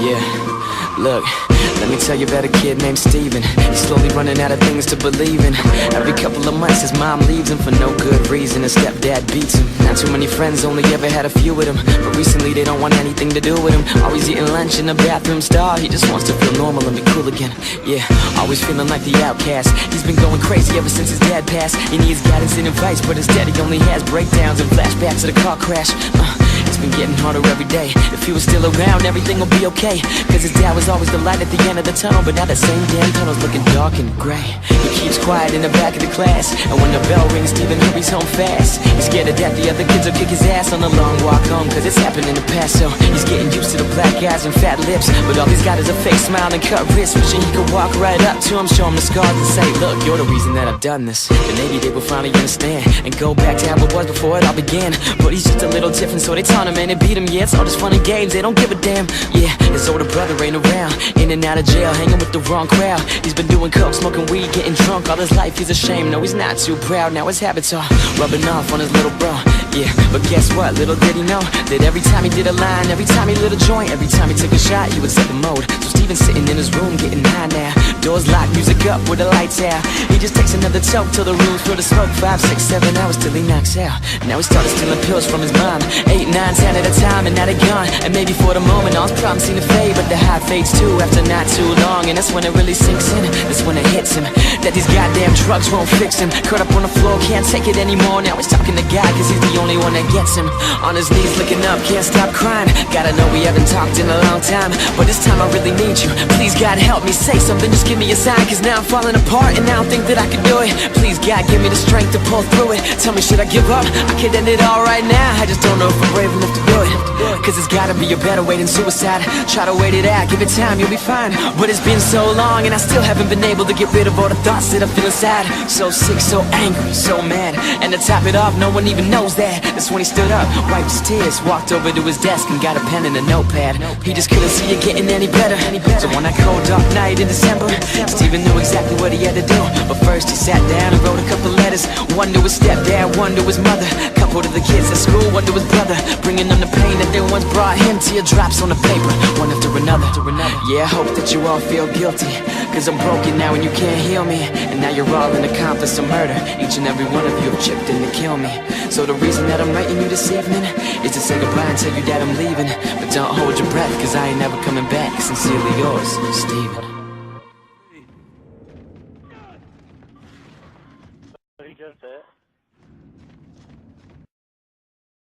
Yeah, look, let me tell you about a kid named Steven. He's slowly running out of things to believe in. Every couple of months his mom leaves him for no good reason. His stepdad beats him. Not too many friends, only ever had a few with him. But recently they don't want anything to do with him. Always eating lunch in a bathroom stall. He just wants to feel normal and be cool again. Yeah, always feeling like the outcast. He's been going crazy ever since his dad passed. He needs guidance and advice, but instead he only has breakdowns and flashbacks of the car crash. It's been getting harder every day. If he was still around, everything will be okay. Cause his dad was always the light at the end of the tunnel. But now that same damn tunnel's looking dark and gray. He keeps quiet in the back of the class, and when the bell rings, Steven hurries home fast. He's scared to death the other kids will kick his ass on the long walk home, cause it's happened in the past. So he's getting used to the black eyes and fat lips, but all he's got is a fake smile and cut wrists. Wishing he could walk right up to him, show him the scars and say, look, you're the reason that I've done this. And maybe they will finally understand and go back to how it was before it all began. But he's just a little different, so they taunt him and they beat him. Yeah, it's all just fun and games, they don't give a damn. Yeah, his older brother ain't around, in and out of jail, hanging with the wrong crowd. He's been doing coke, smoking weed, getting drunk all his life. He's ashamed, no he's not too proud. Now his habits are rubbing off on his little bro. Yeah, but guess what, little did he know that every time he did a line, every time he lit a joint, every time he took a shot, he would set the mode. So Steven's sitting in his room getting high now. Doors locked, music up with the lights out. He just takes another toke till the room's full of smoke. 5, 6, 7 hours till he knocks out. Now he started stealing pills from his mom, 8, 9, 10 at a time, and now they're gone. And maybe for the moment all his problems seem to fade, but the high fades too after not too long. And that's when it really sinks in, that's when it hits him, that these goddamn drugs won't fix him. Caught up on the floor, can't take it anymore. Now he's talking to God, cause he's the only one that gets him. On his knees looking up, can't stop crying. Gotta know we haven't talked in a long time, but this time I really need you. Please God help me, say something, just give me a sign. Cause now I'm falling apart and I don't think that I can do it. Please God give me the strength to pull through it. Tell me, should I give up? I could end it all right now, I just don't know if I'm brave enough to do it. Cause there's gotta be a better way than suicide. Try to wait it out, give it time, you'll be fine. But it's been so long and I still haven't been able to get rid of all the thoughts that I feel inside. So sick, so angry, so mad. And to top it off, no one even knows that. That's when he stood up, wiped his tears, walked over to his desk and got a pen and a notepad. He just couldn't see it getting any better. So on that cold dark night in December, Steven knew exactly what he had to do. But first he sat down and wrote a couple letters. One to his stepdad, one to his mother, couple to the kids at school, one to his brother, bringing them the pain that they once brought him. Teardrops on the paper, one after another. Yeah, I hope that you all feel guilty, cause I'm broken now and you can't heal me. And now you're all an accomplice of murder. Each and every one of you have chipped in to kill me. So the reason that I'm writing you this evening is to say goodbye and tell you that I'm leaving. But don't hold your breath, cause I ain't never coming back. Sincerely yours, Steven. He just said.